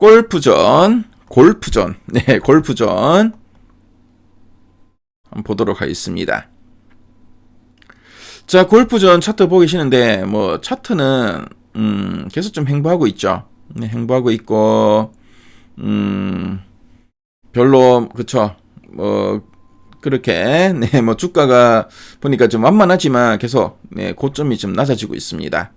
골프전. 네, 골프전. 한번 보도록 하겠습니다. 자, 골프전 차트 보기 싫은데, 뭐, 차트는, 계속 좀 횡보하고 있죠. 네, 횡보하고 있고, 별로, 그쵸. 뭐, 그렇게, 네, 뭐, 주가가 보니까 좀 완만하지만 계속, 네, 고점이 좀 낮아지고 있습니다.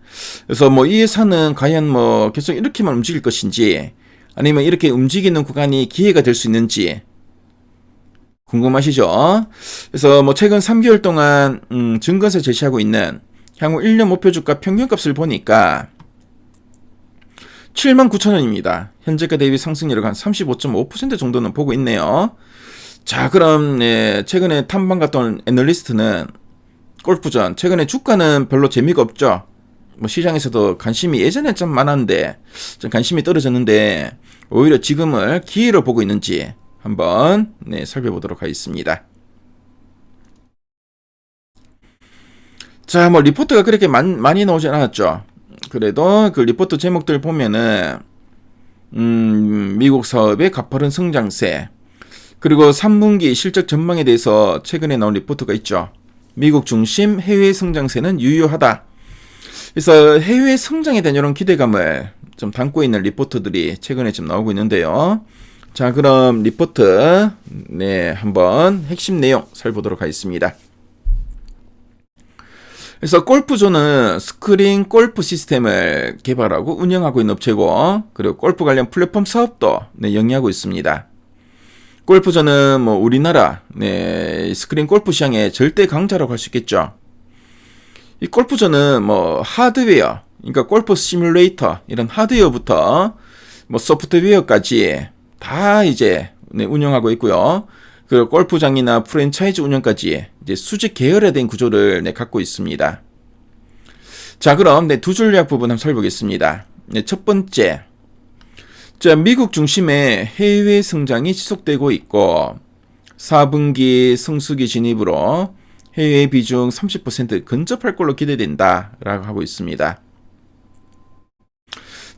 그래서 뭐, 이 산은 과연 뭐, 계속 이렇게만 움직일 것인지, 아니면 이렇게 움직이는 구간이 기회가 될 수 있는지, 궁금하시죠? 그래서 뭐 최근 3개월 동안 증권사 제시하고 있는 향후 1년 목표 주가 평균값을 보니까 79,000원입니다. 현재가 대비 상승률을 한 35.5% 정도는 보고 있네요. 자, 그럼 네, 최근에 탐방 갔던 애널리스트는 골프전, 최근에 주가는 별로 재미가 없죠. 뭐 시장에서도 관심이 예전에 좀 많았는데 좀 관심이 떨어졌는데 오히려 지금을 기회로 보고 있는지 한번 네, 살펴보도록 하겠습니다. 자, 뭐 리포트가 그렇게 많이 나오진 않았죠. 그래도 그 리포트 제목들 보면은 미국 사업의 가파른 성장세, 그리고 3분기 실적 전망에 대해서 최근에 나온 리포트가 있죠. 미국 중심 해외 성장세는 유효하다. 그래서 해외 성장에 대한 이런 기대감을 좀 담고 있는 리포트들이 최근에 좀 나오고 있는데요. 자, 그럼 리포트 네, 한번 핵심 내용 살펴보도록 하겠습니다. 그래서 골프존은 스크린 골프 시스템을 개발하고 운영하고 있는 업체고, 그리고 골프 관련 플랫폼 사업도 네, 영위하고 있습니다. 골프존은 뭐 우리나라 네, 스크린 골프 시장의 절대 강자라고 할 수 있겠죠. 이 골프존은 뭐 하드웨어, 그러니까 골프 시뮬레이터 이런 하드웨어부터 뭐 소프트웨어까지 다 이제 네, 운영하고 있고요. 그리고 골프장이나 프랜차이즈 운영까지 이제 수직 계열화된 구조를 네, 갖고 있습니다. 자, 그럼 네, 두 줄 요약 부분 한번 살펴보겠습니다. 네, 첫 번째, 자, 미국 중심의 해외 성장이 지속되고 있고 4분기 성수기 진입으로 해외 비중 30% 근접할 걸로 기대된다라고 하고 있습니다.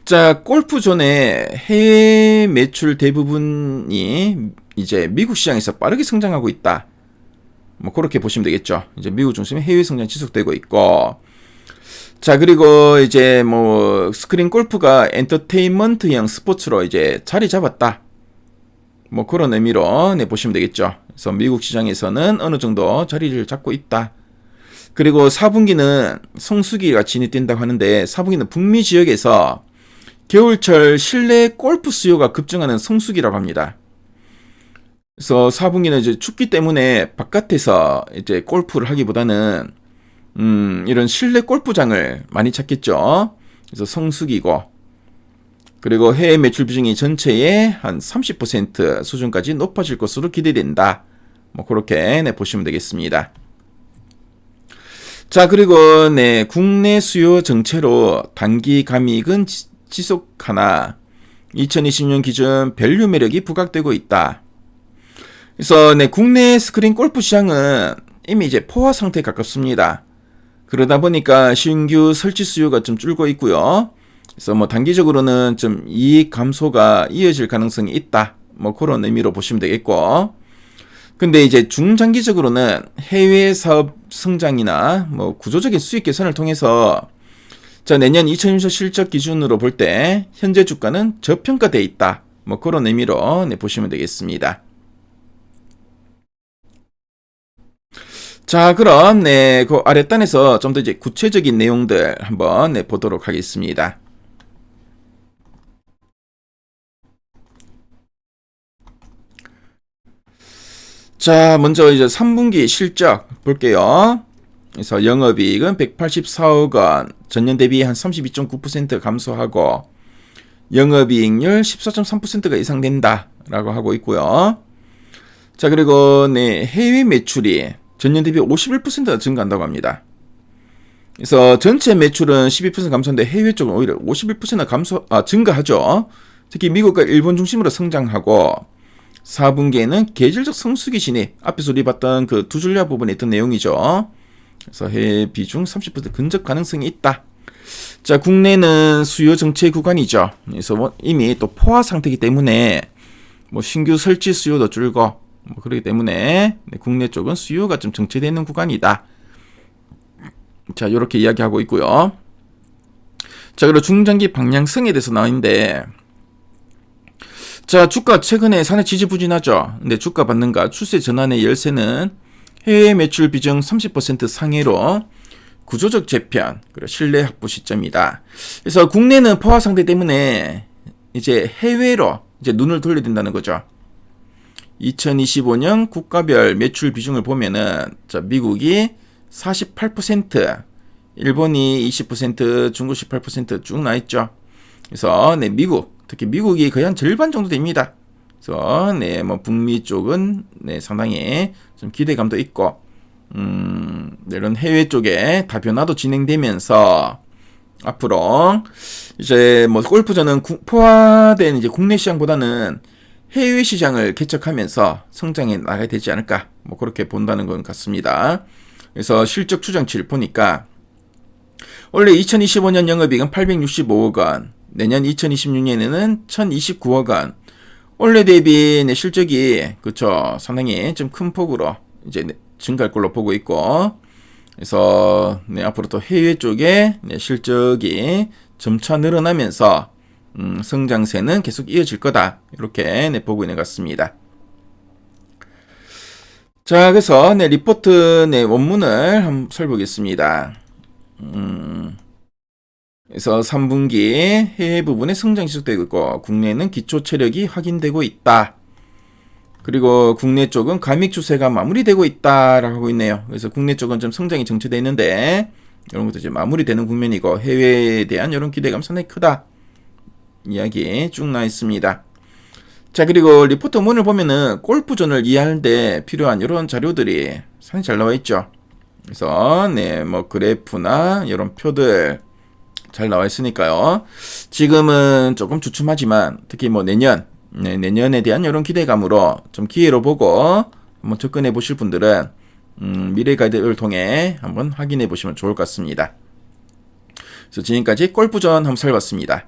자, 골프존의 해외 매출 대부분이 이제 미국 시장에서 빠르게 성장하고 있다. 뭐 그렇게 보시면 되겠죠. 이제 미국 중심의 해외 성장 지속되고 있고, 자, 그리고 이제 뭐 스크린 골프가 엔터테인먼트형 스포츠로 이제 자리 잡았다. 뭐 그런 의미로 네, 보시면 되겠죠. 그래서 미국 시장에서는 어느 정도 자리를 잡고 있다. 그리고 4분기는 성수기가 진입된다고 하는데 4분기는 북미 지역에서 겨울철 실내 골프 수요가 급증하는 성수기라고 합니다. 그래서 4분기는 이제 춥기 때문에 바깥에서 이제 골프를 하기보다는 이런 실내 골프장을 많이 찾겠죠. 그래서 성수기고, 그리고 해외 매출 비중이 전체의 한 30% 수준까지 높아질 것으로 기대된다. 뭐 그렇게 네, 보시면 되겠습니다. 자, 그리고 네, 국내 수요 정체로 단기 감익은 지속하나 2020년 기준 밸류 매력이 부각되고 있다. 그래서 네, 국내 스크린 골프 시장은 이미 이제 포화 상태에 가깝습니다. 그러다 보니까 신규 설치 수요가 좀 줄고 있고요. 그래서 뭐 단기적으로는 좀 이익 감소가 이어질 가능성이 있다. 뭐 그런 의미로 보시면 되겠고. 근데 이제 중장기적으로는 해외 사업 성장이나 뭐 구조적인 수익 개선을 통해서 자, 내년 2020 실적 기준으로 볼 때 현재 주가는 저평가되어 있다. 뭐 그런 의미로 네, 보시면 되겠습니다. 자, 그럼 네, 그 아랫단에서 좀 더 이제 구체적인 내용들 한번 네, 보도록 하겠습니다. 자, 먼저 이제 3분기 실적 볼게요. 그래서 영업이익은 184억 원, 전년 대비 한 32.9% 감소하고 영업이익률 14.3%가 이상된다라고 하고 있고요. 자, 그리고 네, 해외 매출이 전년 대비 51%가 증가한다고 합니다. 그래서 전체 매출은 12% 감소인데 해외 쪽은 오히려 51%나 증가하죠. 특히 미국과 일본 중심으로 성장하고 4분기에는 계절적 성수기 진입, 앞에서 우리 봤던 그 두 줄야 부분에 있던 내용이죠. 그래서 해외 비중 30% 근접 가능성이 있다. 자, 국내는 수요 정체 구간이죠. 그래서 뭐 이미 또 포화 상태이기 때문에 뭐 신규 설치 수요도 줄고 뭐 그렇기 때문에 국내 쪽은 수요가 좀 정체되는 구간이다. 자, 이렇게 이야기하고 있고요. 자, 그리고 중장기 방향성에 대해서 나왔는데, 자, 주가 최근에 상당히 지지부진하죠. 근데 주가 받는가 추세 전환의 열쇠는 해외 매출 비중 30% 상회로 구조적 재편, 그리고 신뢰 확보 시점이다. 그래서 국내는 포화 상태 때문에 이제 해외로 이제 눈을 돌려야 된다는 거죠. 2025년 국가별 매출 비중을 보면은, 자, 미국이 48%, 일본이 20%, 중국 18% 쭉 나있죠. 그래서 네, 미국, 특히 미국이 거의 한 절반 정도 됩니다. 그래서 네, 뭐 북미 쪽은 네, 상당히 좀 기대감도 있고, 이런 해외 쪽에 다변화도 진행되면서 앞으로 이제 뭐 골프전은 포화된 이제 국내 시장보다는 해외 시장을 개척하면서 성장해 나가야 되지 않을까, 뭐 그렇게 본다는 것 같습니다. 그래서 실적 추정치를 보니까 원래 2025년 영업이익은 865억 원, 내년 2026년에는 1029억 원. 원래 대비 네, 실적이 그쵸 상당히 좀 큰 폭으로 이제 증가할 걸로 보고 있고, 그래서 네, 앞으로 또 해외 쪽에 네, 실적이 점차 늘어나면서 성장세는 계속 이어질 거다, 이렇게 네, 보고 있는 것 같습니다. 자, 그래서 네, 리포트 네, 원문을 한번 살펴보겠습니다. 그래서 3분기 해외 부분에 성장이 지속되고 있고, 국내는 기초 체력이 확인되고 있다. 그리고 국내 쪽은 감익 추세가 마무리되고 있다라고 하고 있네요. 그래서 국내 쪽은 좀 성장이 정체되어 있는데, 이런 것도 이제 마무리되는 국면이고, 해외에 대한 이런 기대감 상당히 크다, 이야기 쭉 나와 있습니다. 자, 그리고 리포트 문을 보면은 골프존을 이해할 때 필요한 이런 자료들이 상당히 잘 나와 있죠. 그래서 네, 뭐 그래프나 이런 표들 잘 나와 있으니까요. 지금은 조금 주춤하지만 특히 뭐 내년에 대한 이런 기대감으로 좀 기회로 보고 한번 접근해 보실 분들은 미래 가이드를 통해 한번 확인해 보시면 좋을 것 같습니다. 그래서 지금까지 골프전 한번 살펴봤습니다.